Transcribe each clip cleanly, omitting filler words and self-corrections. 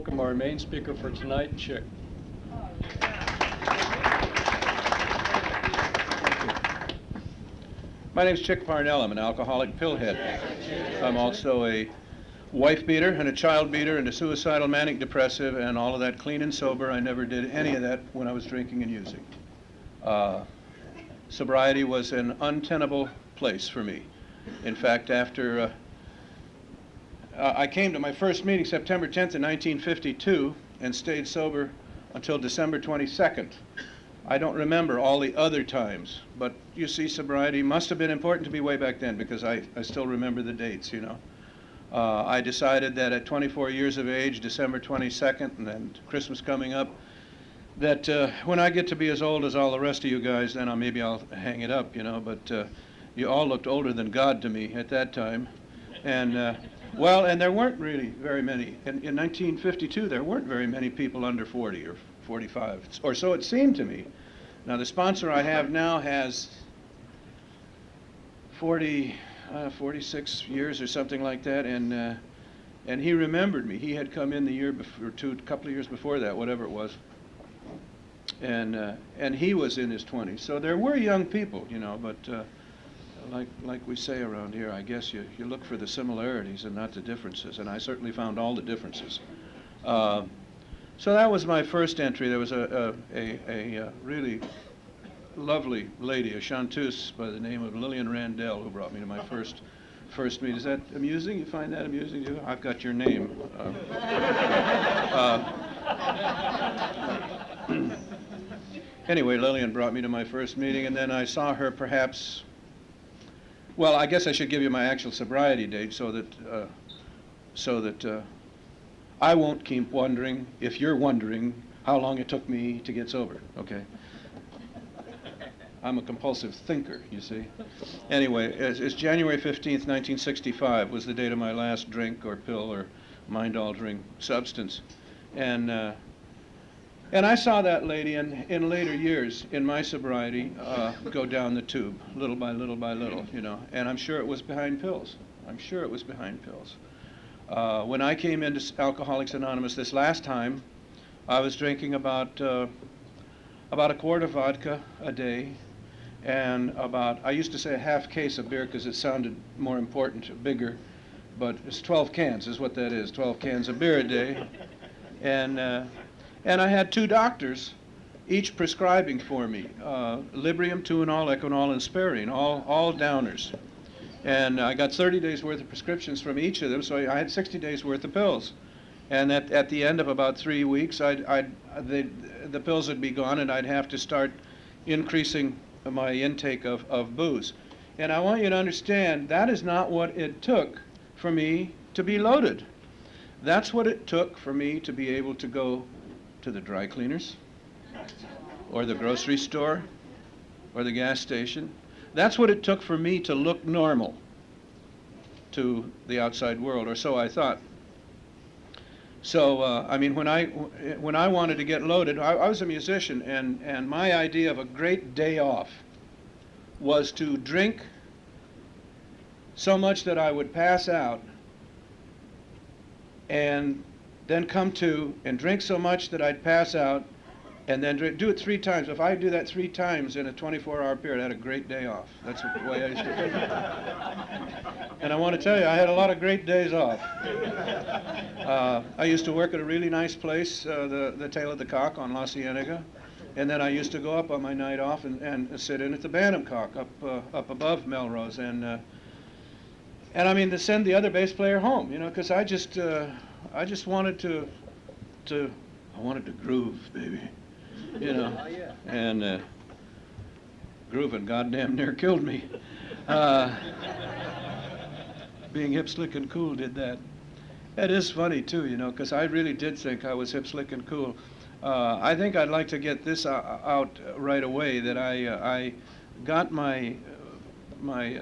welcome our main speaker for tonight, Chic. My name's Chic Parnell. I'm an alcoholic pillhead. I'm also a wife beater and a child beater and a suicidal manic depressive and all of that clean and sober. I never did any of that when I was drinking and using. Sobriety was an untenable place for me. In fact, after I came to my first meeting September 10th in 1952 and stayed sober until December 22nd. I don't remember all the other times, but you see, sobriety must have been important to me way back then because I still remember the dates, you know. I decided that at 24 years of age, December 22nd, and then Christmas coming up, that when I get to be as old as all the rest of you guys, then maybe I'll hang it up, you know, but you all looked older than God to me at that time. And, well, and there weren't really very many. In 1952, there weren't very many people under 40 or 45, or so it seemed to me. Now, the sponsor I have now has 46 years or something like that, and he remembered me. He had come in the year before, a couple of years before that, whatever it was, and he was in his 20s. So there were young people, you know, but like we say around here, I guess you look for the similarities and not the differences, and I certainly found all the differences. So that was my first entry. There was a really lovely lady, a chanteuse by the name of Lillian Randell, who brought me to my first meet. Is that amusing? You find that amusing too? I've got your name. Anyway, Lillian brought me to my first meeting, and then I saw her perhaps, well, I guess I should give you my actual sobriety date so that I won't keep wondering if you're wondering how long it took me to get sober, okay? I'm a compulsive thinker, you see. Anyway, it's January 15th, 1965 was the date of my last drink or pill or mind-altering substance. And I saw that lady in later years in my sobriety go down the tube, little by little by little, you know, and I'm sure it was behind pills. I'm sure it was behind pills. When I came into Alcoholics Anonymous this last time, I was drinking about a quart of vodka a day, and I used to say a half case of beer because it sounded more important, bigger, but it's 12 cans is what that is, 12 cans of beer a day. And I had 2 doctors, each prescribing for me, Librium, Tuinol, Equinol, and Sperrine, all downers. And I got 30 days worth of prescriptions from each of them, so I had 60 days worth of pills. And at the end of about 3 weeks, the pills would be gone, and I'd have to start increasing my intake of booze. And I want you to understand, that is not what it took for me to be loaded. That's what it took for me to be able to go to the dry cleaners, or the grocery store, or the gas station. That's what it took for me to look normal to the outside world, or so I thought. So, I mean, when I wanted to get loaded, I was a musician, and my idea of a great day off was to drink so much that I would pass out, and then come to and drink so much that I'd pass out, and then do it 3 times. If I do that 3 times in a 24-hour period, I had a great day off. That's the way I used to think. And I want to tell you, I had a lot of great days off. I used to work at a really nice place, the Tail of the Cock on La Cienega, and then I used to go up on my night off and sit in at the Bantam Cock up above Melrose, and I mean to send the other bass player home, you know, because I just wanted to I wanted to groove, baby, you know, and grooving goddamn near killed me. Being hip, slick, and cool did that. It is funny too, you know, because I really did think I was hip, slick, and cool. I think I'd like to get this out right away, that I got my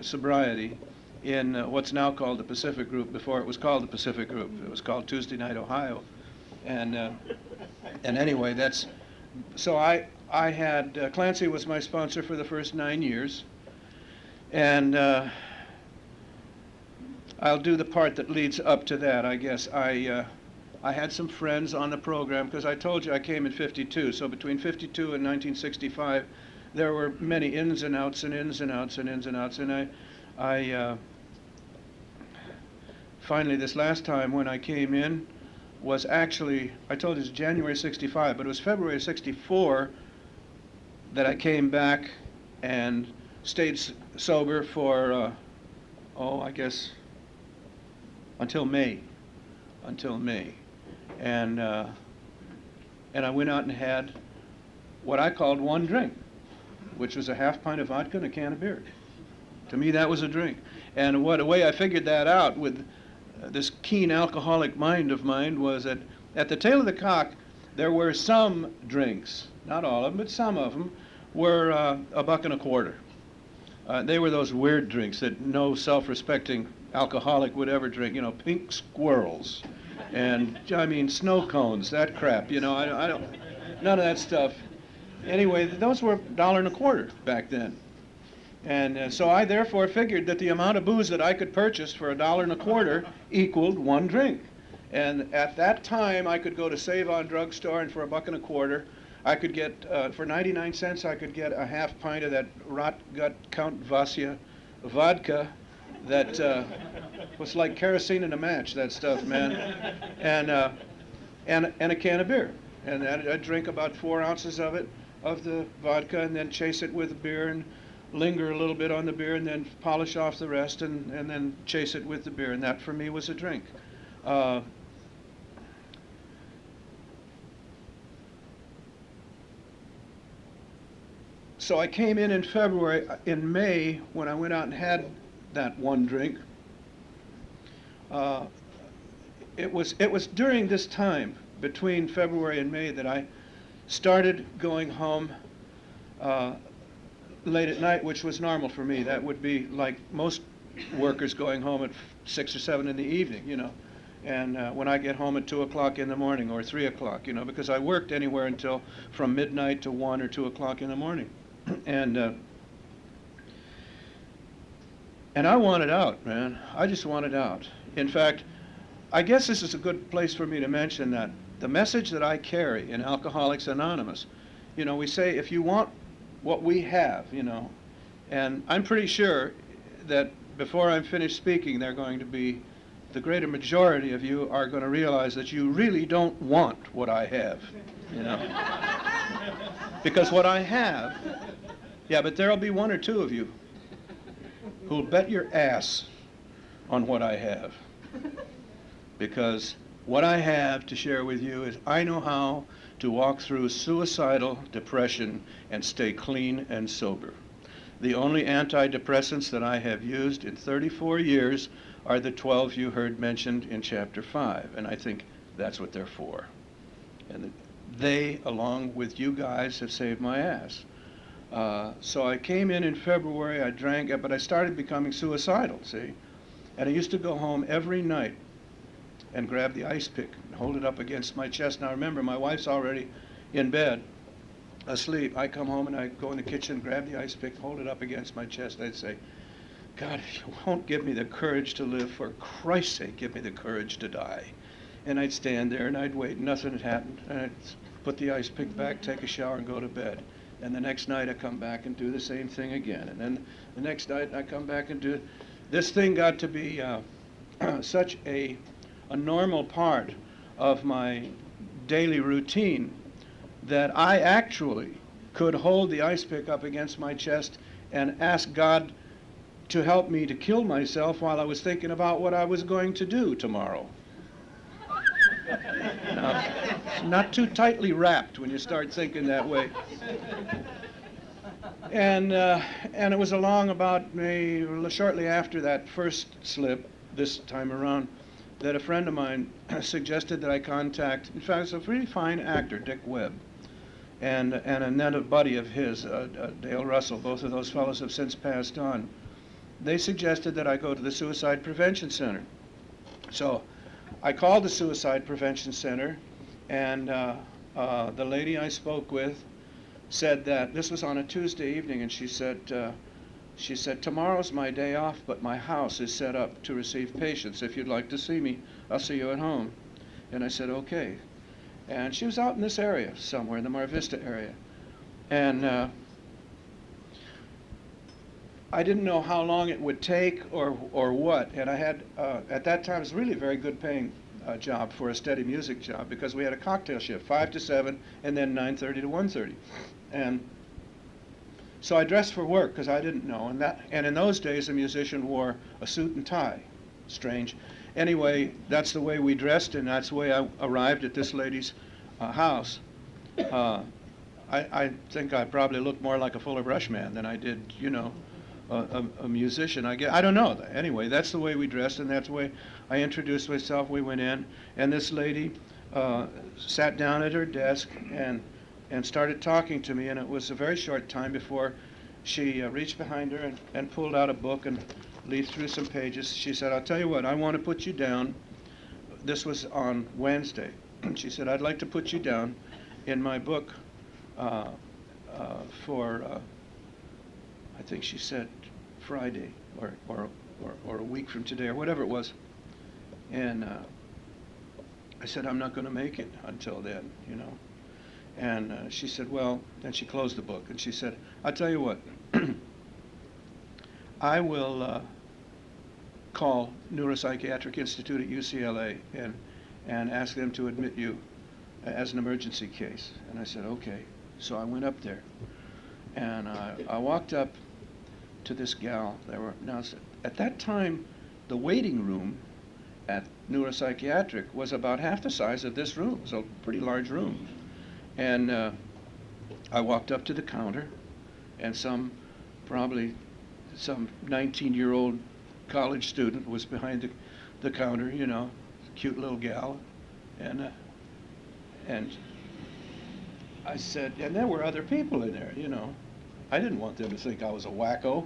sobriety in what's now called the Pacific Group. Before it was called the Pacific Group. It was called Tuesday Night Ohio. And anyway, so I had, Clancy was my sponsor for the first 9 years. And I'll do the part that leads up to that, I guess. I I had some friends on the program, because I told you I came in '52, so between '52 and 1965, there were many ins and outs and ins and outs and ins and outs, and I finally, this last time when I came in was actually, I told you it's January '65, but it was February '64 that I came back and stayed sober for, I guess, until May. And I went out and had what I called one drink, which was a half pint of vodka and a can of beer. To me, that was a drink. And the way I figured that out with this keen alcoholic mind of mine was that at the tail of the cock, there were some drinks, not all of them, but some of them, were $1.25. They were those weird drinks that no self-respecting alcoholic would ever drink, you know, pink squirrels, and I mean snow cones, that crap, you know, I don't, none of that stuff. Anyway, those were $1.25 back then. And so I therefore figured that the amount of booze that I could purchase for $1.25 equaled one drink. And at that time, I could go to Save On drugstore, and for $1.25, I could get, for 99 cents, I could get a half pint of that rot gut Count Vasya vodka that was like kerosene in a match, that stuff, man. And a can of beer. And I'd drink about 4 ounces of it, of the vodka, and then chase it with beer and linger a little bit on the beer, and then polish off the rest, and then chase it with the beer. And that for me was a drink. So I came in February. In May, when I went out and had that one drink, it was during this time, between February and May, that I started going home late at night, which was normal for me. That would be like most workers going home at 6 or 7 in the evening, you know. And when I get home at 2 o'clock in the morning or 3 o'clock, you know, because I worked anywhere until from midnight to 1 or 2 o'clock in the morning. And I wanted out, man. I just wanted out. In fact, I guess this is a good place for me to mention that the message that I carry in Alcoholics Anonymous, you know, we say, if you want what we have, you know, and I'm pretty sure that before I'm finished speaking, they're going to be, the greater majority of you are going to realize that you really don't want what I have, you know. Because what I have, yeah, but there'll be 1 or 2 of you who'll bet your ass on what I have. Because what I have to share with you is I know how to walk through suicidal depression and stay clean and sober. The only antidepressants that I have used in 34 years are the 12 you heard mentioned in chapter 5, and I think that's what they're for. And they, along with you guys, have saved my ass. So I came in February, I drank, but I started becoming suicidal, see? And I used to go home every night and grab the ice pick and hold it up against my chest. Now remember, my wife's already in bed, asleep. I come home and I go in the kitchen, grab the ice pick, hold it up against my chest. I'd say, God, if you won't give me the courage to live, for Christ's sake, give me the courage to die. And I'd stand there and I'd wait, nothing had happened. And I'd put the ice pick back, take a shower, and go to bed. And the next night I come back and do the same thing again. And then the next night I come back and do it. This thing got to be such a normal part of my daily routine that I actually could hold the ice pick up against my chest and ask God to help me to kill myself while I was thinking about what I was going to do tomorrow. Now, not too tightly wrapped when you start thinking that way. And it was along about shortly after that first slip, this time around, that a friend of mine suggested that I contact, in fact, it's a pretty fine actor, Dick Webb, and then a buddy of his, Dale Russell. Both of those fellows have since passed on. They suggested that I go to the Suicide Prevention Center. So I called the Suicide Prevention Center, and the lady I spoke with said that this was on a Tuesday evening, and she said, tomorrow's my day off, but my house is set up to receive patients. If you'd like to see me, I'll see you at home. And I said, okay. And she was out in this area somewhere, in the Mar Vista area. And I didn't know how long it would take or what. And I had, at that time, it was really a very good paying job for a steady music job, because we had a cocktail shift, 5 to 7, and then 9:30 to 1:30. And so I dressed for work because I didn't know. And in those days, a musician wore a suit and tie. Strange. Anyway, that's the way we dressed, and that's the way I arrived at this lady's house. I think I probably looked more like a Fuller Brush man than I did, you know, a musician. I don't know. Anyway, that's the way we dressed, and that's the way I introduced myself. We went in, and this lady sat down at her desk and started talking to me, and it was a very short time before she reached behind her and pulled out a book and leafed through some pages. She said, "I'll tell you what, I want to put you down." This was on Wednesday. She said, "I'd like to put you down in my book for, I think she said Friday or a week from today or whatever it was." And I said, "I'm not going to make it until then, you know." And she said, well, then she closed the book, and she said, "I'll tell you what, I will call Neuropsychiatric Institute at UCLA and ask them to admit you as an emergency case." And I said, okay. So I went up there, and I walked up to this gal. Now, at that time, the waiting room at Neuropsychiatric was about half the size of this room. It was a pretty large room. And I walked up to the counter, and probably some 19-year-old college student was behind the counter, you know, cute little gal. And I said, and there were other people in there, you know. I didn't want them to think I was a wacko,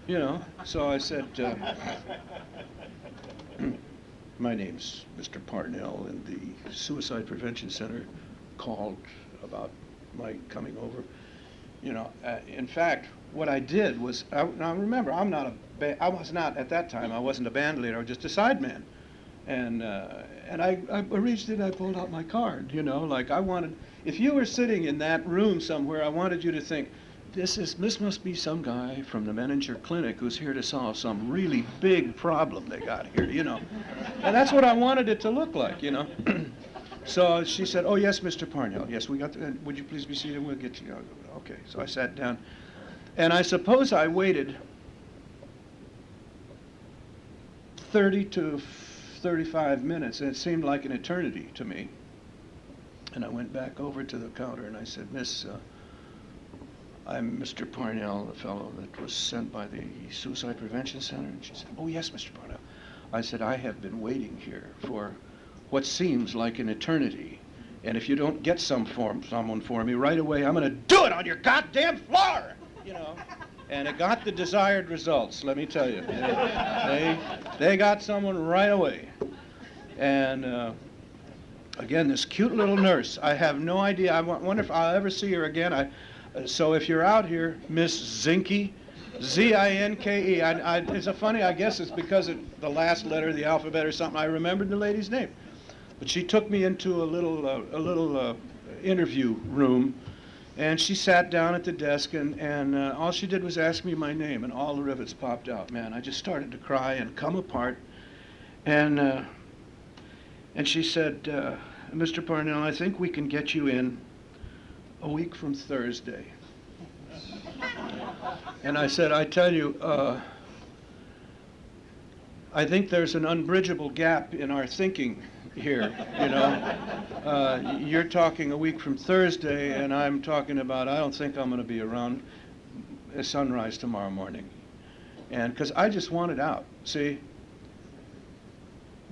you know. So I said, "My name's Mr. Parnell, and the Suicide Prevention Center called about my coming over." You know, in fact, what I did was, now remember, I was not, at that time, I wasn't a band leader, I was just a sideman. And I reached in, I pulled out my card, you know, like I wanted, if you were sitting in that room somewhere, I wanted you to think, this must be some guy from the Menninger Clinic who's here to solve some really big problem they got here, you know. And that's what I wanted it to look like, you know. So she said, "Oh, yes, Mr. Parnell, yes, we got would you please be seated, we'll get you." Okay, so I sat down, and I suppose I waited 30 to 35 minutes, and it seemed like an eternity to me. And I went back over to the counter, and I said, "Miss, I'm Mr. Parnell, the fellow that was sent by the Suicide Prevention Center." And she said, "Oh, yes, Mr. Parnell." I said, "I have been waiting here for what seems like an eternity, and if you don't get someone for me right away, I'm going to do it on your goddamn floor," you know. And it got the desired results, let me tell you. They got someone right away. And again, this cute little nurse, I have no idea, I wonder if I'll ever see her again. So if you're out here, Miss Zinke, Z-I-N-K-E, it's a funny, I guess it's because of the last letter of the alphabet or something, I remembered the lady's name. But she took me into a little interview room, and she sat down at the desk, and all she did was ask me my name, and all the rivets popped out. Man, I just started to cry and come apart. And she said, "Mr. Parnell, I think we can get you in a week from Thursday." And I said, "I tell you, I think there's an unbridgeable gap in our thinking here, you know. You're talking a week from Thursday, and I'm talking about, I don't think I'm going to be around at sunrise tomorrow morning." And because I just wanted out. See,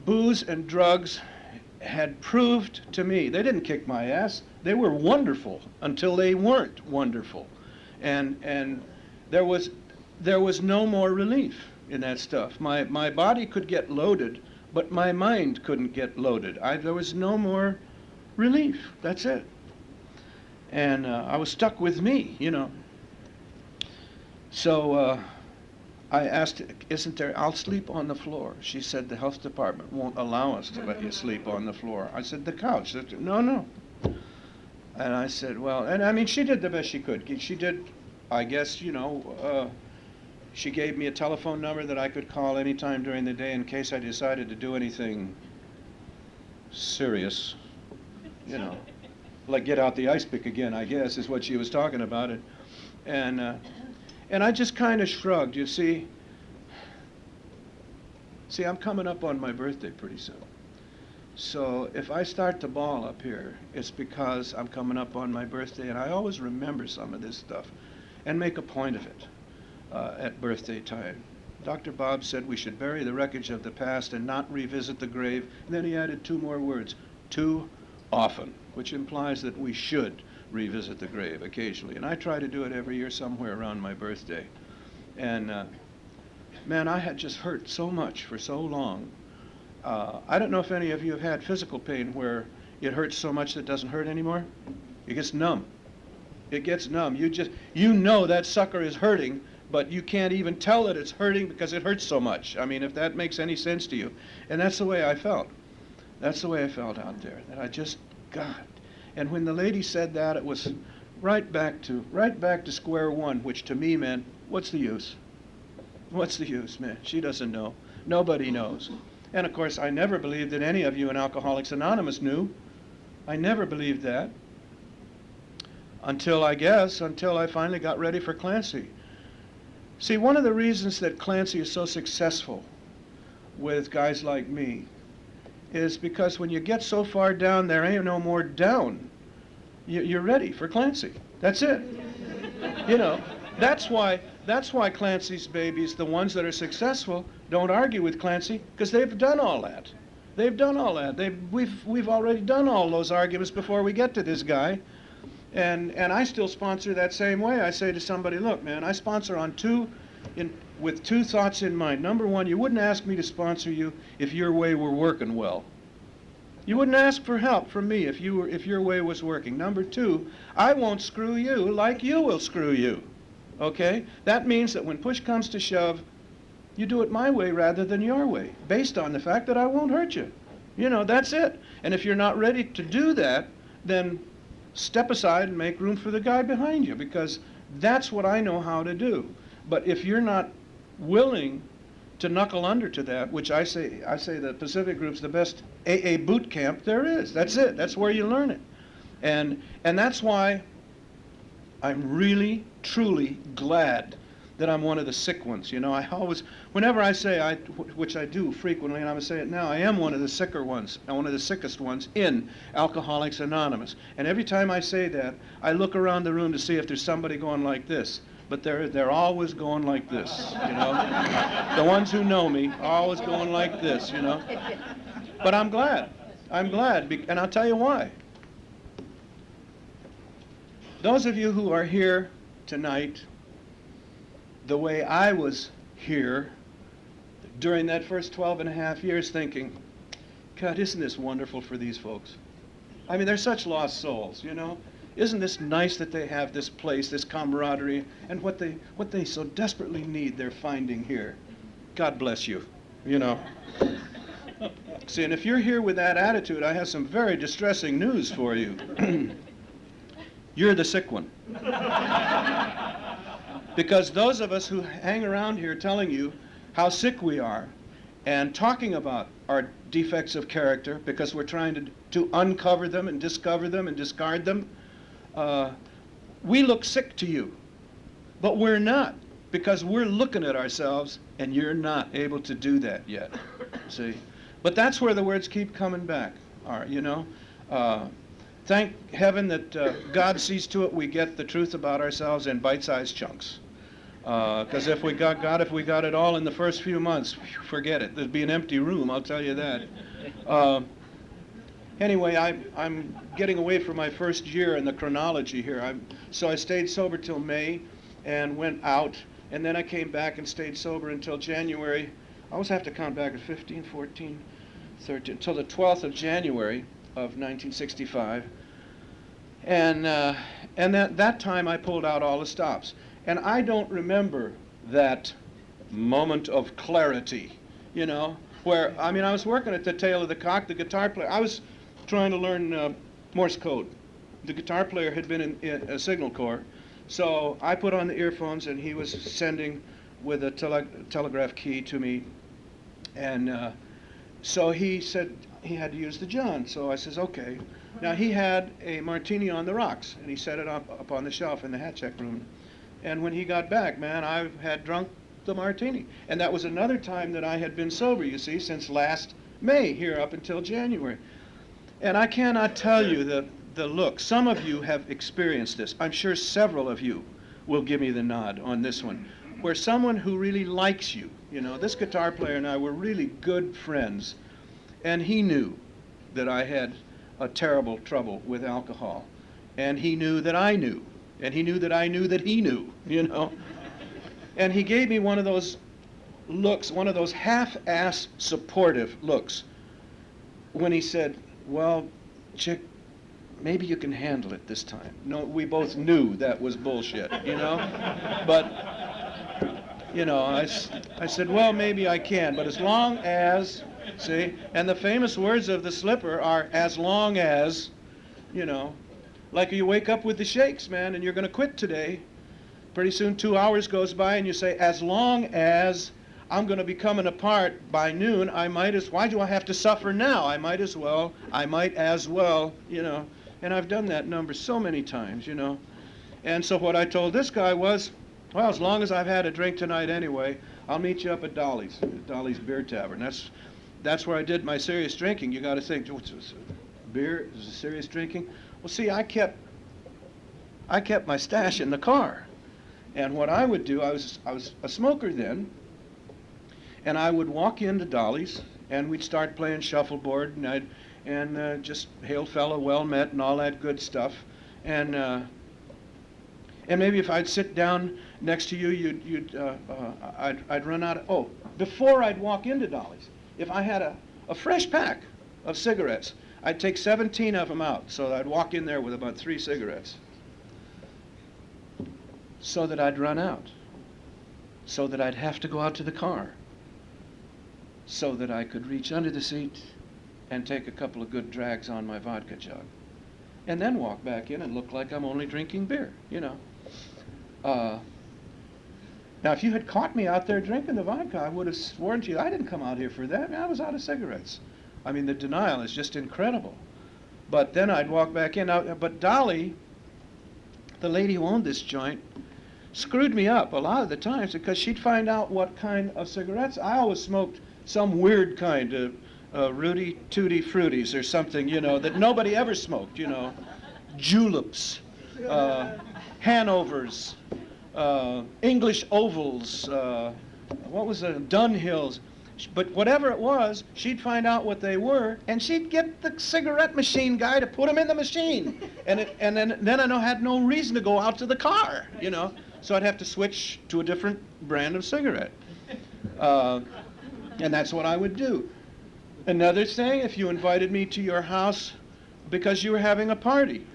booze and drugs had proved to me, they didn't kick my ass. They were wonderful until they weren't wonderful. And there was no more relief in that stuff. My body could get loaded, but my mind couldn't get loaded. There was no more relief. That's it. And I was stuck with me, you know. So I asked, isn't there, I'll sleep on the floor. She said, the health department won't allow us to let you sleep on the floor. I said, the couch. She said, no, no. And I said, well, and I mean, she did the best she could. She did, I guess, you know, she gave me a telephone number that I could call anytime during the day in case I decided to do anything serious, you know, like get out the ice pick again, I guess, is what she was talking about it. And I just kind of shrugged, you see. See, I'm coming up on my birthday pretty soon. So if I start to bawl up here, it's because I'm coming up on my birthday, and I always remember some of this stuff and make a point of it at birthday time. Dr. Bob said we should bury the wreckage of the past and not revisit the grave. And then he added two more words, too often, which implies that we should revisit the grave occasionally. And I try to do it every year somewhere around my birthday. And man, I had just hurt so much for so long. I don't know if any of you have had physical pain where it hurts so much that it doesn't hurt anymore. It gets numb. It gets numb. You know that sucker is hurting, but you can't even tell that it's hurting because it hurts so much. I mean, if that makes any sense to you. And that's the way I felt. That's the way I felt out there. That I just, God. And when the lady said that, it was right back to square one, which to me meant, what's the use? What's the use, man? She doesn't know. Nobody knows. And of course, I never believed that any of you in Alcoholics Anonymous knew. I never believed that. Until I finally got ready for Clancy. See, one of the reasons that Clancy is so successful with guys like me is because when you get so far down, there ain't no more down. You're ready for Clancy. That's it. You know, that's why Clancy's babies, the ones that are successful, don't argue with Clancy, because they've done all that. They've done all that. We've already done all those arguments before we get to this guy. And I still sponsor that same way. I say to somebody, look, man, I sponsor with two thoughts in mind. Number one, you wouldn't ask me to sponsor you if your way were working well. You wouldn't ask for help from me if your way was working. Number two, I won't screw you like you will screw you. Okay? That means that when push comes to shove, you do it my way rather than your way, based on the fact that I won't hurt you. You know, that's it. And if you're not ready to do that, then step aside and make room for the guy behind you, because that's what I know how to do. But if you're not willing to knuckle under to that, which I say the Pacific Group's the best AA boot camp there is. That's it. That's where you learn it. And that's why I'm really, truly glad that I'm one of the sick ones. You know, I always, whenever I say, which I do frequently, and I'm going to say it now, I am one of the sicker ones, one of the sickest ones in Alcoholics Anonymous. And every time I say that, I look around the room to see if there's somebody going like this. But they're always going like this, you know. The ones who know me are always going like this, you know. But I'm glad. I'm glad, and I'll tell you why. Those of you who are here tonight, the way I was here during that first 12 and a half years thinking, God, isn't this wonderful for these folks? I mean, they're such lost souls, you know. Isn't this nice that they have this place, this camaraderie, and what they so desperately need, they're finding here. God bless you, you know. See, and if you're here with that attitude, I have some very distressing news for you. You're the sick one. Because those of us who hang around here telling you how sick we are and talking about our defects of character because we're trying to uncover them and discover them and discard them, we look sick to you. But we're not, because we're looking at ourselves and you're not able to do that yet. See? But that's where the words keep coming back, you know. Thank heaven that God sees to it we get the truth about ourselves in bite-sized chunks. Because if we got it all in the first few months, forget it. There'd be an empty room, I'll tell you that. Anyway, I'm getting away from my first year in the chronology here. So I stayed sober till May and went out, and then I came back and stayed sober until January. I always have to count back at 15, 14, 13, until the 12th of January of 1965. And that time I pulled out all the stops. And I don't remember that moment of clarity, you know, where, I mean, I was working at the tail of the cock, the guitar player. I was trying to learn Morse code. The guitar player had been in a signal corps, so I put on the earphones and he was sending with a telegraph key to me, and so he said he had to use the John, so I says, okay. Now he had a martini on the rocks, and he set it up on the shelf in the hat check room, and when he got back, man, I had drunk the martini, and that was another time that I had been sober, you see, since last May, here up until January. And I cannot tell you the look. Some of you have experienced this. I'm sure several of you will give me the nod on this one, where someone who really likes you, you know, this guitar player and I were really good friends, and he knew that I had a terrible trouble with alcohol, and he knew that I knew, and he knew that I knew that he knew, you know. And he gave me one of those looks, one of those half-ass supportive looks, when he said, well, Chick, maybe you can handle it this time. No, we both knew that was bullshit, you know? But, you know, I said, well, maybe I can, but as long as, see, and the famous words of the Slipper are, as long as, you know, like you wake up with the shakes, man, and you're going to quit today. Pretty soon 2 hours goes by and you say, as long as I'm going to be coming apart by noon, why do I have to suffer now? I might as well, you know. And I've done that number so many times, you know. And so what I told this guy was, well, as long as I've had a drink tonight anyway, I'll meet you up at Dolly's Beer Tavern. That's where I did my serious drinking. You got to think, beer is serious drinking? Well, see, I kept my stash in the car. And what I would do, I was a smoker then, and I would walk into Dolly's, and we'd start playing shuffleboard, and just hail fellow, well met, and all that good stuff. And maybe if I'd sit down next to you, I'd run out of, oh, before I'd walk into Dolly's, if I had a fresh pack of cigarettes, I'd take 17 of them out, so I'd walk in there with about 3 cigarettes, so that I'd run out, so that I'd have to go out to the car, so that I could reach under the seat and take a couple of good drags on my vodka jug, and then walk back in and look like I'm only drinking beer, you know. Now, if you had caught me out there drinking the vodka, I would have sworn to you I didn't come out here for that. I mean, I was out of cigarettes. I mean, the denial is just incredible. But then I'd walk back in. Now, but Dolly, the lady who owned this joint, screwed me up a lot of the times because she'd find out what kind of cigarettes. I always smoked some weird kind of Rudy Tutti Fruities or something, you know, that nobody ever smoked, you know. Juleps, Hanovers, English Ovals, what was it, Dunhills. But whatever it was, she'd find out what they were, and she'd get the cigarette machine guy to put them in the machine. And then I had no reason to go out to the car, you know. So I'd have to switch to a different brand of cigarette. And that's what I would do. Another thing, if you invited me to your house because you were having a party,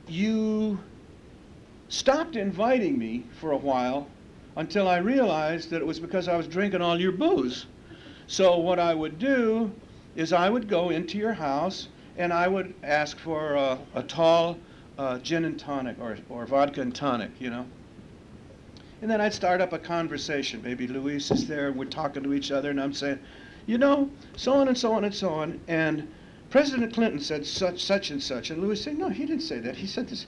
you stopped inviting me for a while until I realized that it was because I was drinking all your booze. So what I would do is I would go into your house and I would ask for a tall gin and tonic or vodka and tonic, you know. And then I'd start up a conversation. Maybe Luis is there and we're talking to each other and I'm saying, you know, so on and so on and so on, and President Clinton said such and such. And Luis said, no, he didn't say that. He said this.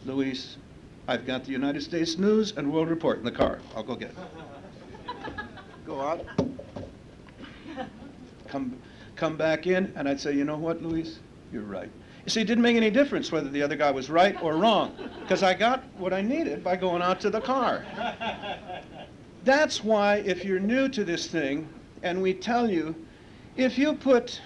Luis, I've got the United States News and World Report in the car. I'll go get it. Go out. Come back in, and I'd say, you know what, Luis? You're right. You see, it didn't make any difference whether the other guy was right or wrong, because I got what I needed by going out to the car. That's why, if you're new to this thing, and we tell you, if you put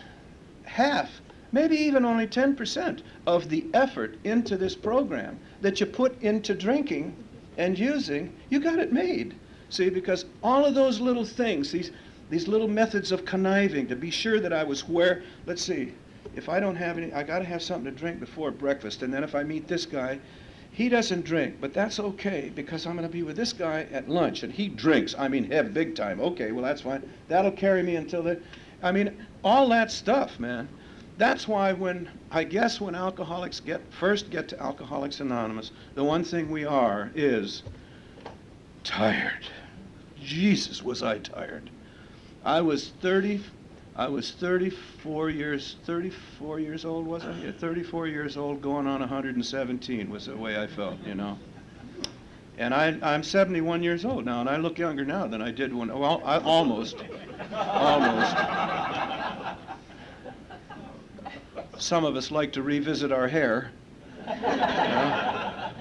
half, maybe even only 10% of the effort into this program that you put into drinking and using, you got it made. See, because all of those little things, these little methods of conniving to be sure that I was where, let's see, if I don't have any, I got to have something to drink before breakfast, and then if I meet this guy, he doesn't drink, but that's okay because I'm going to be with this guy at lunch, and he drinks. I mean, have big time. Okay, well, that's fine. That'll carry me until then. I mean, all that stuff, man. That's why when alcoholics first get to Alcoholics Anonymous, the one thing we are is tired. Jesus, was I tired. I was 34 years old, was I? Yeah, 34 years old, going on 117 was the way I felt, you know. And I'm 71 years old now, and I look younger now than I did when, well, almost. Some of us like to revisit our hair. You know?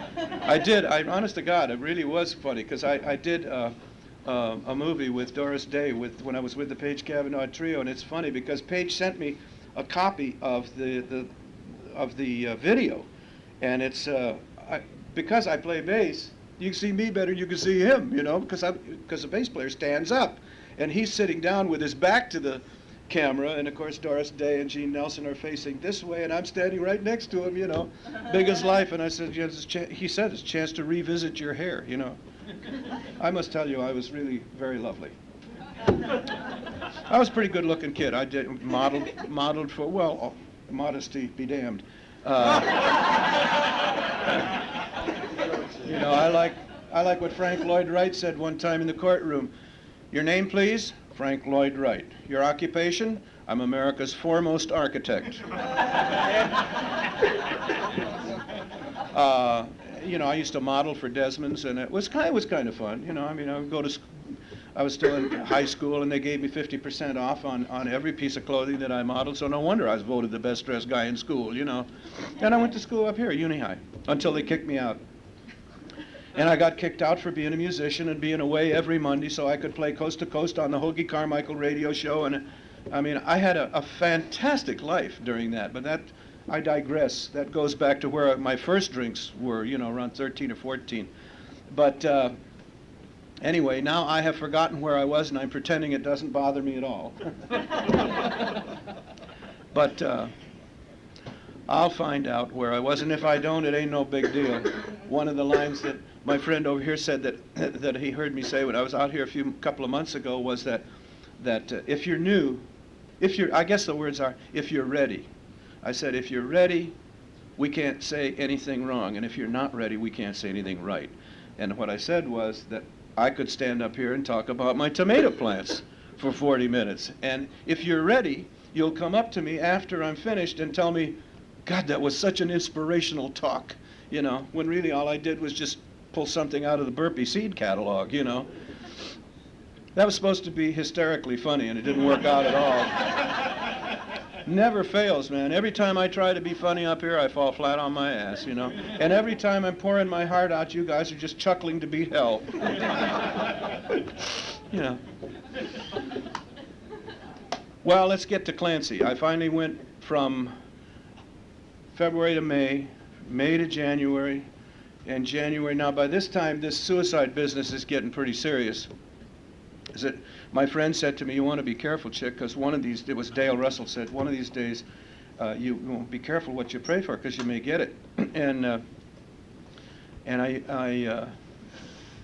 Honest to God, it really was funny, because I did a movie with Doris Day when I was with the Page Cavanaugh Trio, and it's funny because Page sent me a copy of the video, and it's because I play bass, you can see me better than you can see him, you know, because the bass player stands up, and he's sitting down with his back to the camera, and of course Doris Day and Gene Nelson are facing this way, and I'm standing right next to him, you know, big as life. And I said, yeah, he said, it's a chance to revisit your hair, you know. I must tell you, I was really very lovely. I was a pretty good looking kid. I did modeled for, well, modesty be damned. You know, I like what Frank Lloyd Wright said one time in the courtroom. Your name, please? Frank Lloyd Wright. Your occupation? I'm America's foremost architect. You know, I used to model for Desmond's, and it was kind of fun. You know, I mean, I was still in high school, and they gave me 50% off on every piece of clothing that I modeled, so no wonder I was voted the best dressed guy in school, you know. And I went to school up here, Uni High, until they kicked me out. And I got kicked out for being a musician and being away every Monday so I could play coast to coast on the Hoagie Carmichael radio show. And I mean, I had a fantastic life during that, but I digress. That goes back to where my first drinks were, you know, around 13 or 14. But anyway, now I have forgotten where I was, and I'm pretending it doesn't bother me at all. But I'll find out where I was, and if I don't, it ain't no big deal. One of the lines that my friend over here said that he heard me say when I was out here a couple of months ago was that if you're new, I guess the words are, if you're ready. I said, if you're ready, we can't say anything wrong, and if you're not ready, we can't say anything right. And what I said was that I could stand up here and talk about my tomato plants for 40 minutes. And if you're ready, you'll come up to me after I'm finished and tell me, God, that was such an inspirational talk, you know, when really all I did was just pull something out of the Burpee Seed catalog, you know. That was supposed to be hysterically funny, and it didn't work out at all. Never fails, man. Every time I try to be funny up here, I fall flat on my ass, you know. And every time I'm pouring my heart out, you guys are just chuckling to beat hell. You know. Well, let's get to Clancy. I finally went from February to May, May to January, and January. Now, by this time, this suicide business is getting pretty serious. My friend said to me, you want to be careful, Chic, because one of these, it was Dale Russell said, one of these days, you won't be careful what you pray for, because you may get it. And I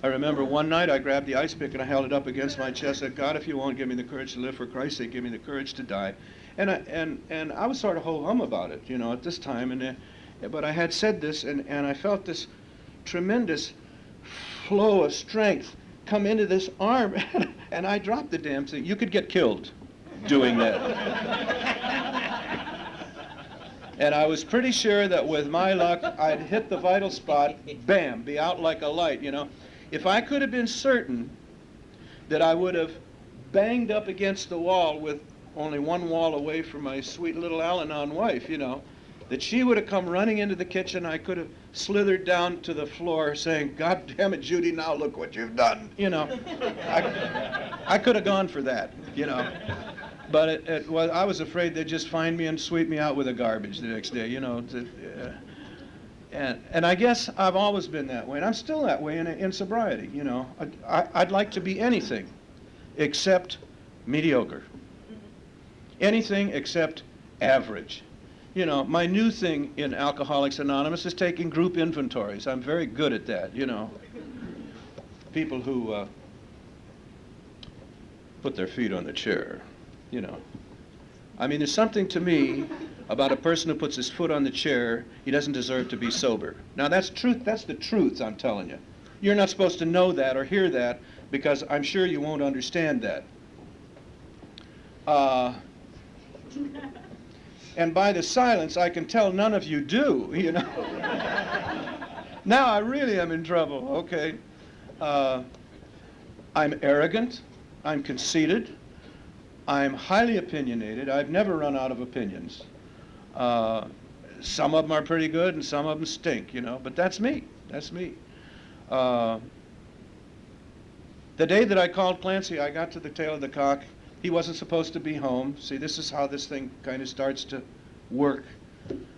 remember one night I grabbed the ice pick and I held it up against my chest, said, God, if you won't give me the courage to live for Christ's sake, give me the courage to die. And I was sort of ho-hum about it, you know, at this time. But I had said this, and I felt this tremendous flow of strength come into this arm, and I dropped the damn thing. You could get killed doing that. And I was pretty sure that with my luck, I'd hit the vital spot, bam, be out like a light, you know. If I could have been certain that I would have banged up against the wall with only one wall away from my sweet little Al-Anon wife, you know, that she would have come running into the kitchen, I could have slithered down to the floor saying, God damn it, Judy, now look what you've done, you know. I could have gone for that, you know. But I was afraid they'd just find me and sweep me out with the garbage the next day, you know. And I guess I've always been that way, and I'm still that way in sobriety, you know. I'd like to be anything except mediocre. Anything except average. You know, my new thing in Alcoholics Anonymous is taking group inventories. I'm very good at that, you know. People who put their feet on the chair, you know. I mean, there's something to me about a person who puts his foot on the chair, he doesn't deserve to be sober. Now, that's the truth, I'm telling you. You're not supposed to know that or hear that because I'm sure you won't understand that. And by the silence, I can tell none of you do, you know. Now I really am in trouble, okay. I'm arrogant, I'm conceited, I'm highly opinionated. I've never run out of opinions. Some of them are pretty good and some of them stink, you know, but that's me, that's me. The day that I called Clancy, I got to the tail of the cock. He wasn't supposed to be home. See, this is how this thing kind of starts to work.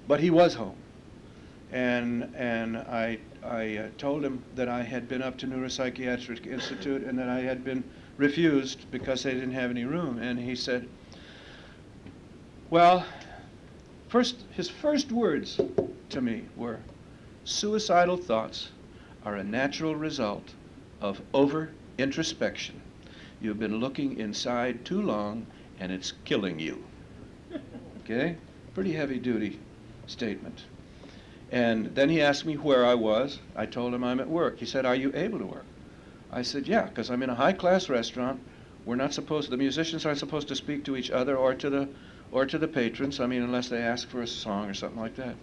But he was home. And I told him that I had been up to Neuropsychiatric Institute and that I had been refused because they didn't have any room. And he said, well, his first words to me were, suicidal thoughts are a natural result of over-introspection. You've been looking inside too long, and it's killing you. Okay? Pretty heavy-duty statement. And then he asked me where I was. I told him I'm at work. He said, are you able to work? I said, yeah, because I'm in a high-class restaurant. We're not supposed, the musicians aren't supposed to speak to each other or to the patrons, I mean, unless they ask for a song or something like that.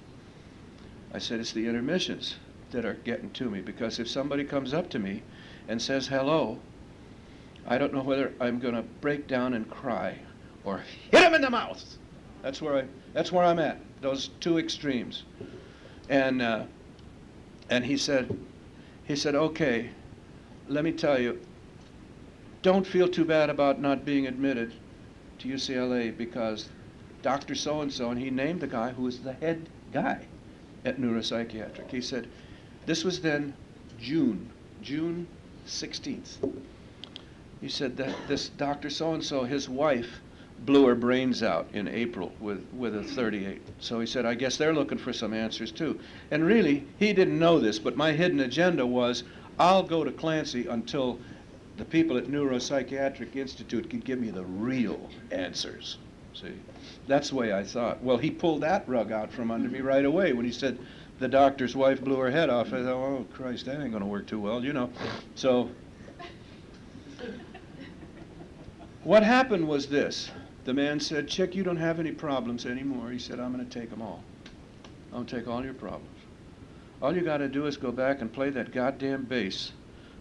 I said, it's the intermissions that are getting to me, because if somebody comes up to me and says hello, I don't know whether I'm going to break down and cry or hit him in the mouth. That's where I'm at, those two extremes. And he said, okay, let me tell you, don't feel too bad about not being admitted to UCLA because Dr. So-and-so, and he named the guy who was the head guy at Neuropsychiatric. He said, this was then June 16th. He said that this Dr. So-and-so, his wife, blew her brains out in April with a 38. So he said, I guess they're looking for some answers too. And really, he didn't know this, but my hidden agenda was, I'll go to Clancy until the people at Neuropsychiatric Institute can give me the real answers. See, that's the way I thought. Well, he pulled that rug out from under me right away when he said the doctor's wife blew her head off. I thought, oh, Christ, that ain't going to work too well, you know. So what happened was this. The man said, Chic, you don't have any problems anymore. He said, I'm going to take them all. I'm going to take all your problems. All you got to do is go back and play that goddamn bass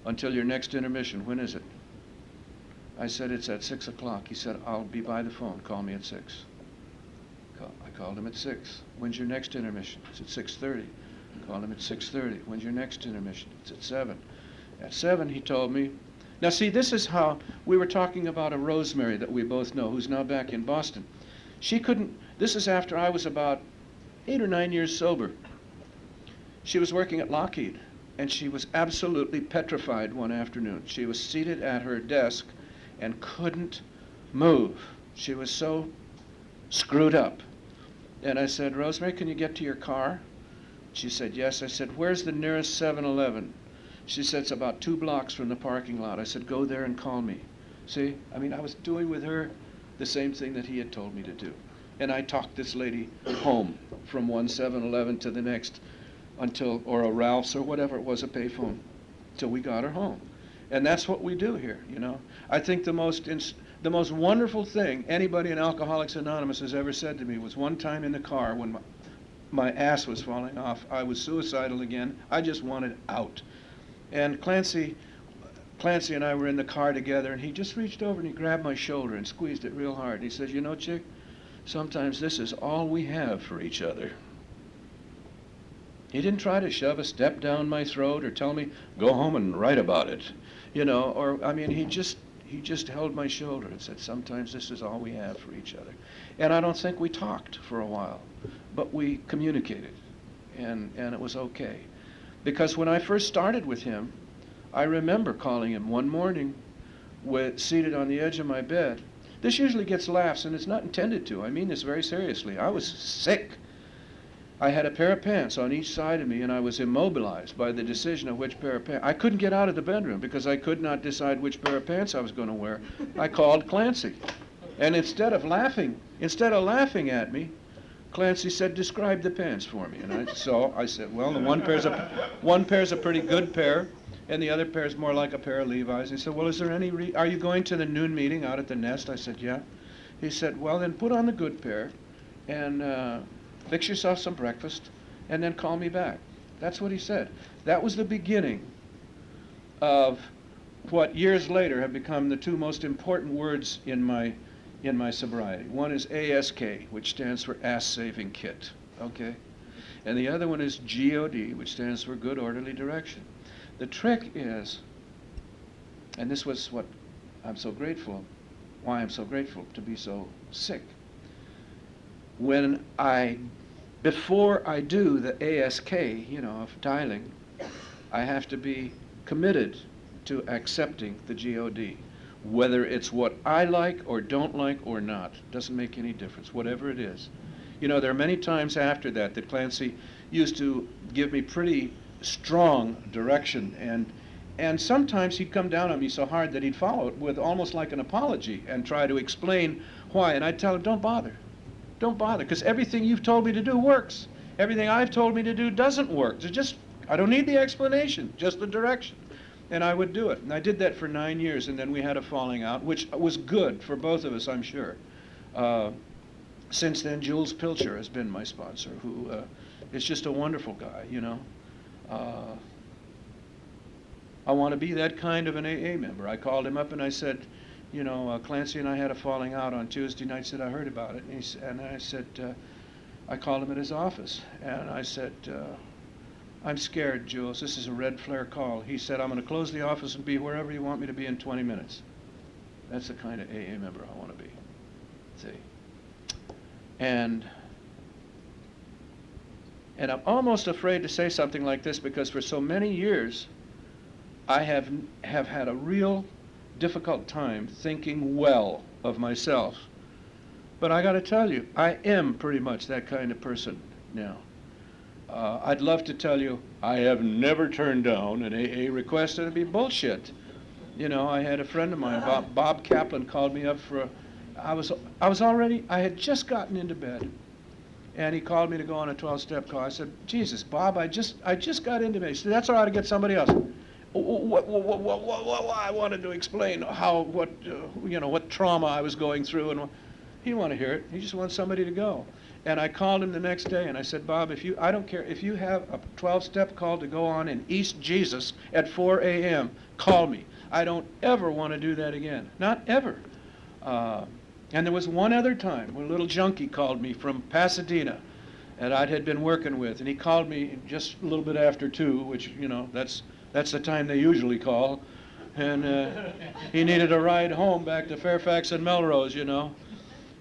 until your next intermission. When is it? I said, it's at 6 o'clock. He said, I'll be by the phone. Call me at 6. I called him at 6. When's your next intermission? It's at 6:30. Called him at 6:30. When's your next intermission? It's at 7. At 7, he told me. Now, see, this is how we were talking about a Rosemary that we both know, who's now back in Boston. She couldn't, this is after I was about 8 or 9 years sober. She was working at Lockheed, and she was absolutely petrified one afternoon. She was seated at her desk and couldn't move. She was so screwed up. And I said, Rosemary, can you get to your car? She said, yes. I said, where's the nearest 7-Eleven? She said, it's about 2 blocks from the parking lot. I said, go there and call me. See, I mean, I was doing with her the same thing that he had told me to do. And I talked this lady home from one 7-Eleven to the next until, or a Ralph's or whatever it was, a payphone, till we got her home. And that's what we do here, you know. I think the most wonderful thing anybody in Alcoholics Anonymous has ever said to me was one time in the car when my ass was falling off. I was suicidal again. I just wanted out. And Clancy and I were in the car together, and he just reached over and he grabbed my shoulder and squeezed it real hard. He says, you know, Chic, sometimes this is all we have for each other. He didn't try to shove a step down my throat or tell me, go home and write about it, you know, or, I mean, he just held my shoulder and said, sometimes this is all we have for each other. And I don't think we talked for a while, but we communicated, and it was okay. Because when I first started with him, I remember calling him one morning, seated on the edge of my bed, This usually gets laughs, and it's not intended to. I mean this very seriously. I was sick. I had a pair of pants on each side of me, and I was immobilized by the decision of which pair of pants. I couldn't get out of the bedroom because I could not decide which pair of pants I was going to wear. I called Clancy, and instead of laughing at me, Clancy said, "Describe the pants for me." And I said, "Well, the one pair's a pretty good pair, and the other pair's more like a pair of Levi's." He said, "Well, is there any are you going to the noon meeting out at the Nest?" I said, "Yeah." He said, "Well, then put on the good pair, and fix yourself some breakfast, and then call me back." That's what he said. That was the beginning of what years later have become the two most important words in my sobriety. One is ASK, which stands for Ass Saving Kit, okay? And the other one is GOD, which stands for Good Orderly Direction. The trick is, and this was what why I'm so grateful to be so sick. Before I do the ASK, of dialing, I have to be committed to accepting the GOD. Whether it's what I like or don't like or not, doesn't make any difference, whatever it is. There are many times after that Clancy used to give me pretty strong direction, and sometimes he'd come down on me so hard that he'd follow it with almost like an apology and try to explain why, and I'd tell him, don't bother, because everything you've told me to do works. Everything I've told me to do doesn't work. I don't need the explanation, just the direction. And I would do it. And I did that for 9 years, and then we had a falling out, which was good for both of us, I'm sure. Since then, Jules Pilcher has been my sponsor, who is just a wonderful guy, I want to be that kind of an AA member. I called him up and I said, Clancy and I had a falling out on Tuesday night. Said, I heard about it. And I said, I called him at his office, and I said, I'm scared, Jules. This is a red flare call. He said, I'm going to close the office and be wherever you want me to be in 20 minutes. That's the kind of AA member I want to be. See? And I'm almost afraid to say something like this, because for so many years, I have had a real difficult time thinking well of myself. But I got to tell you, I am pretty much that kind of person now. I'd love to tell you I have never turned down an AA request, and it'd be bullshit. I had a friend of mine, Bob Kaplan, called me up for I had just gotten into bed, and he called me to go on a 12-step call. I said, Jesus, Bob, I just got into bed. He said, that's all right, to get somebody else. What I wanted to explain what trauma I was going through, and he didn't want to hear it. He just wanted somebody to go. And I called him the next day, and I said, Bob, I don't care if you have a 12-step call to go on in East Jesus at 4 a.m., call me. I don't ever want to do that again. Not ever. And there was one other time when a little junkie called me from Pasadena that I had been working with, and he called me just a little bit after 2, which, that's the time they usually call. And he needed a ride home back to Fairfax and Melrose,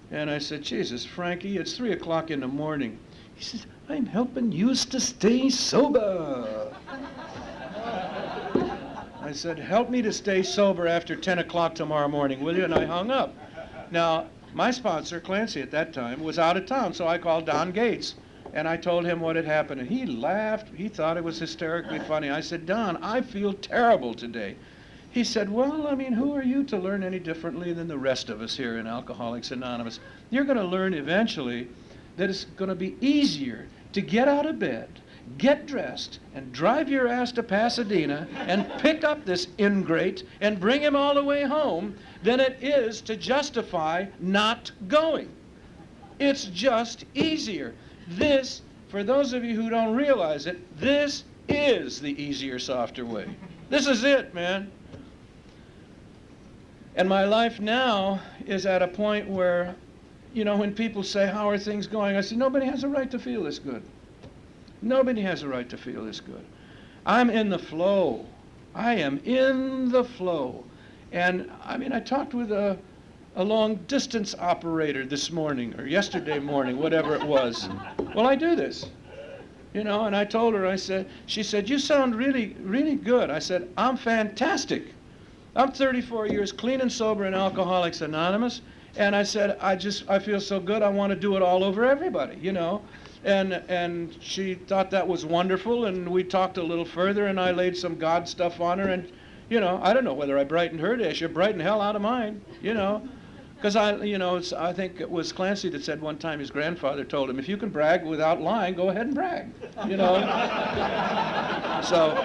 And I said, Jesus, Frankie, it's 3 o'clock in the morning. He says, I'm helping you to stay sober. I said, help me to stay sober after 10 o'clock tomorrow morning, will you? And I hung up. Now, my sponsor, Clancy, at that time, was out of town, so I called Don Gates, and I told him what had happened, and he laughed. He thought it was hysterically funny. I said, Don, I feel terrible today. He said, well, who are you to learn any differently than the rest of us here in Alcoholics Anonymous? You're going to learn eventually that it's going to be easier to get out of bed, get dressed, and drive your ass to Pasadena and pick up this ingrate and bring him all the way home than it is to justify not going. It's just easier. This, for those of you who don't realize it, this is the easier, softer way. This is it, man. And my life now is at a point where, when people say, how are things going? I say, nobody has a right to feel this good. Nobody has a right to feel this good. I'm in the flow. I am in the flow. And, I talked with a long-distance operator this morning, or yesterday morning, whatever it was. Well, I do this. And I told her, she said, you sound really, really good. I said, I'm fantastic. I'm 34 years clean and sober in Alcoholics Anonymous, And I said, I feel so good, I want to do it all over everybody, you know. And she thought that was wonderful, and we talked a little further, and I laid some God stuff on her, and, you know, I don't know whether I brightened her day. She brightened hell out of mine, you know. Because I think it was Clancy that said one time his grandfather told him, if you can brag without lying, go ahead and brag, you know. So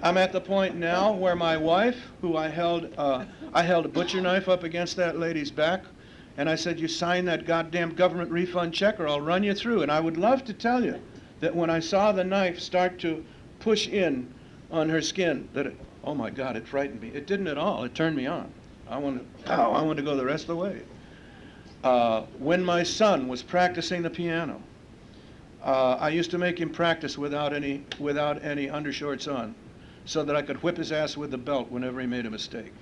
I'm at the point now where my wife, who I held a butcher knife up against that lady's back, and I said, you sign that goddamn government refund check or I'll run you through. And I would love to tell you that when I saw the knife start to push in on her skin, that it, oh my God, it frightened me. It didn't at all. It turned me on. I wanted to go the rest of the way. When my son was practicing the piano, I used to make him practice without any undershorts on, so that I could whip his ass with the belt whenever he made a mistake.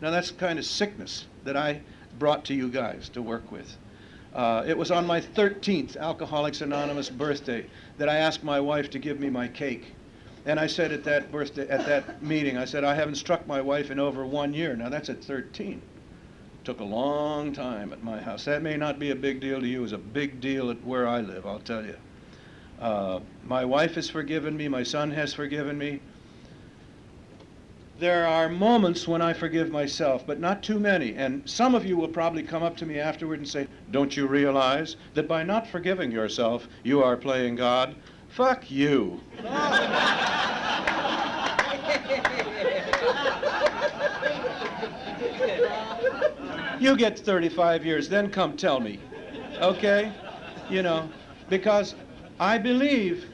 Now that's the kind of sickness that I brought to you guys to work with. It was on my 13th Alcoholics Anonymous birthday that I asked my wife to give me my cake. And I said at that meeting, I said, I haven't struck my wife in over 1 year. Now that's at 13. Took a long time at my house. That may not be a big deal to you. It's a big deal at where I live, I'll tell you. My wife has forgiven me. My son has forgiven me. There are moments when I forgive myself, but not too many. And some of you will probably come up to me afterward and say, don't you realize that by not forgiving yourself, you are playing God? Fuck you. You get 35 years, then come tell me, okay? You know, because I believe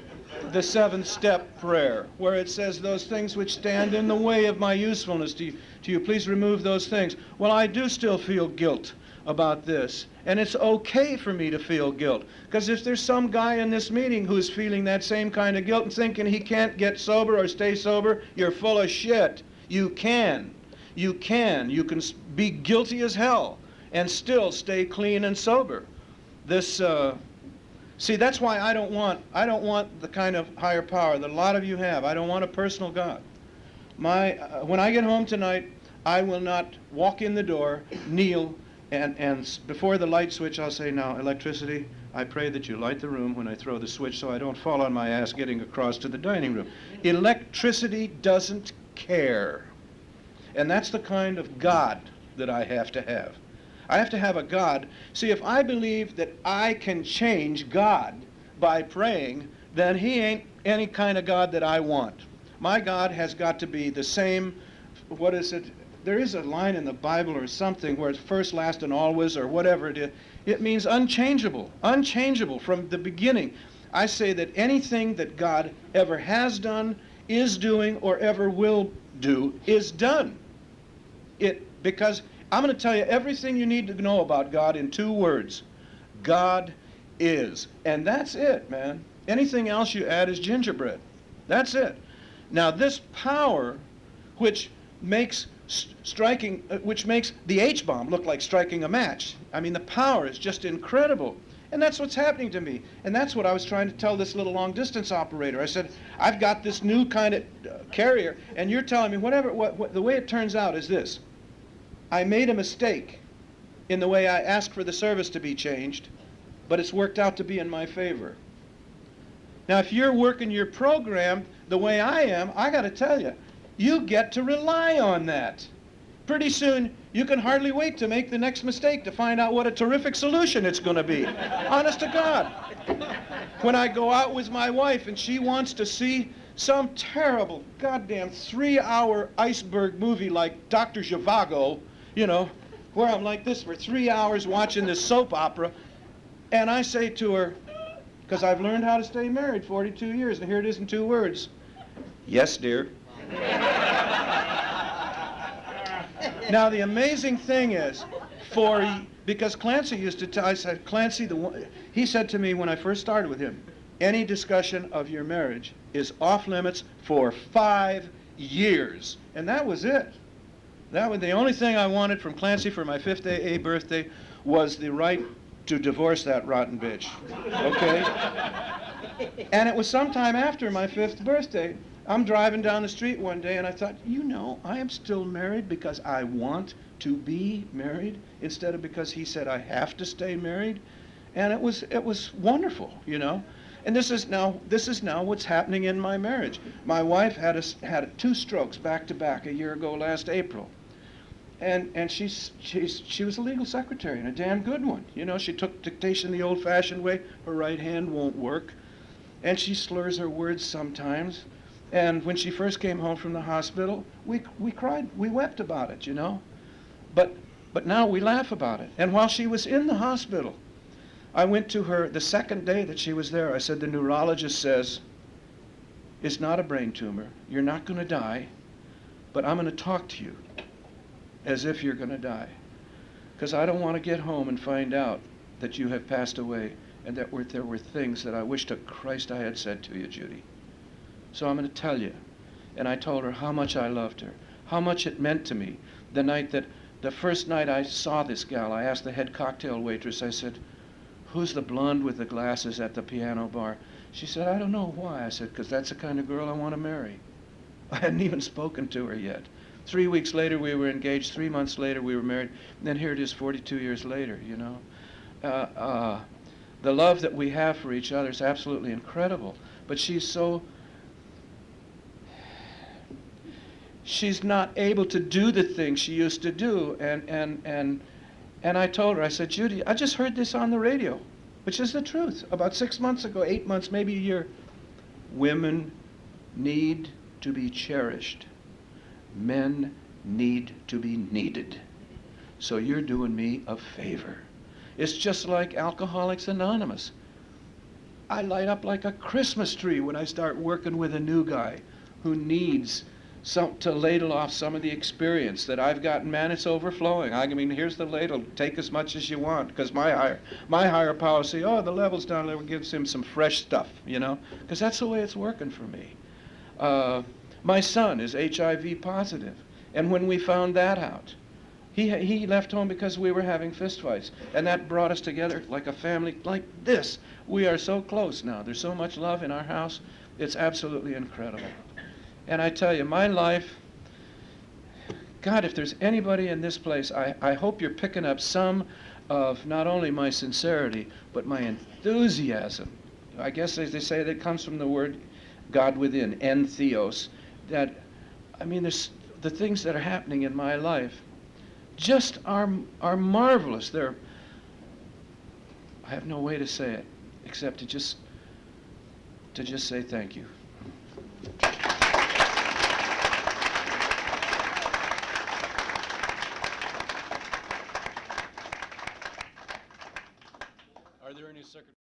the 7-step prayer, where it says those things which stand in the way of my usefulness to you, please remove those things. Well, I do still feel guilt about this, and it's okay for me to feel guilt, because if there's some guy in this meeting who's feeling that same kind of guilt and thinking he can't get sober or stay sober, you're full of shit. You can be guilty as hell and still stay clean and sober. This see, that's why I don't want the kind of higher power that a lot of you have. I don't want a personal God. When I get home tonight, I will not walk in the door, kneel, and before the light switch, I'll say, now, electricity, I pray that you light the room when I throw the switch so I don't fall on my ass getting across to the dining room. Electricity doesn't care. And that's the kind of God that I have to have. I have to have a God. See, if I believe that I can change God by praying, then he ain't any kind of God that I want. My God has got to be the same, what is it? There is a line in the Bible or something where it's first, last, and always, or whatever it is. It means unchangeable, unchangeable from the beginning. I say that anything that God ever has done, is doing, or ever will do is done. Because I'm going to tell you everything you need to know about God in 2 words. God is. And that's it, man. Anything else you add is gingerbread. That's it. Now, this power, which makes the H-bomb look like striking a match. I mean, the power is just incredible. And that's what's happening to me. And that's what I was trying to tell this little long-distance operator. I said, I've got this new kind of carrier, and you're telling me the way it turns out is this. I made a mistake in the way I asked for the service to be changed, but it's worked out to be in my favor. Now, if you're working your program the way I am, I got to tell you, you get to rely on that. Pretty soon, you can hardly wait to make the next mistake to find out what a terrific solution it's going to be. Honest to God. When I go out with my wife and she wants to see some terrible, goddamn 3-hour iceberg movie like Dr. Zhivago, you know, where I'm like this for 3 hours watching this soap opera, and I say to her, because I've learned how to stay married 42 years, and here it is in 2 words, yes, dear. Now, the amazing thing is, because Clancy used to tell, I said, Clancy, he said to me when I first started with him, any discussion of your marriage is off limits for 5 years. And that was it. That was the only thing I wanted from Clancy for my 5th AA birthday was the right to divorce that rotten bitch. Okay? And it was sometime after my 5th birthday I'm driving down the street one day and I thought, you know, I am still married because I want to be married instead of because he said I have to stay married. And it was wonderful, you know. And this is now what's happening in my marriage. My wife had 2 strokes back to back a year ago last April. And she was a legal secretary and a damn good one. You know, she took dictation the old-fashioned way. Her right hand won't work. And she slurs her words sometimes. And when she first came home from the hospital, we cried, we wept about it, you know. But now we laugh about it. And while she was in the hospital, I went to her the second day that she was there. I said, the neurologist says, it's not a brain tumor. You're not going to die, but I'm going to talk to you as if you're going to die. Because I don't want to get home and find out that you have passed away and that there were things that I wish to Christ I had said to you, Judy. So I'm going to tell you. And I told her how much I loved her, how much it meant to me. The first night I saw this gal, I asked the head cocktail waitress, I said, who's the blonde with the glasses at the piano bar? She said, I don't know why. I said, because that's the kind of girl I want to marry. I hadn't even spoken to her yet. 3 weeks later we were engaged, 3 months later we were married, and then here it is 42 years later, you know. The love that we have for each other is absolutely incredible, but she's not able to do the things she used to do, and I told her, I said, Judy, I just heard this on the radio, which is the truth, about 6 months ago, 8 months, maybe a year. Women need to be cherished. Men need to be needed. So you're doing me a favor. It's just like Alcoholics Anonymous. I light up like a Christmas tree when I start working with a new guy who needs to ladle off some of the experience that I've gotten. Man, it's overflowing. I mean, here's the ladle. Take as much as you want. Because my higher power say, oh, the level's down there, gives him some fresh stuff, you know. Because that's the way it's working for me. My son is HIV positive. And when we found that out, he left home because we were having fistfights. And that brought us together like a family like this. We are so close now. There's so much love in our house. It's absolutely incredible. And I tell you, my life, God, if there's anybody in this place, I hope you're picking up some of not only my sincerity, but my enthusiasm. I guess, as they say, that comes from the word God within, entheos. That, I mean, there's the things that are happening in my life just are marvelous. I have no way to say it except to just say thank you. Are there any secretaries?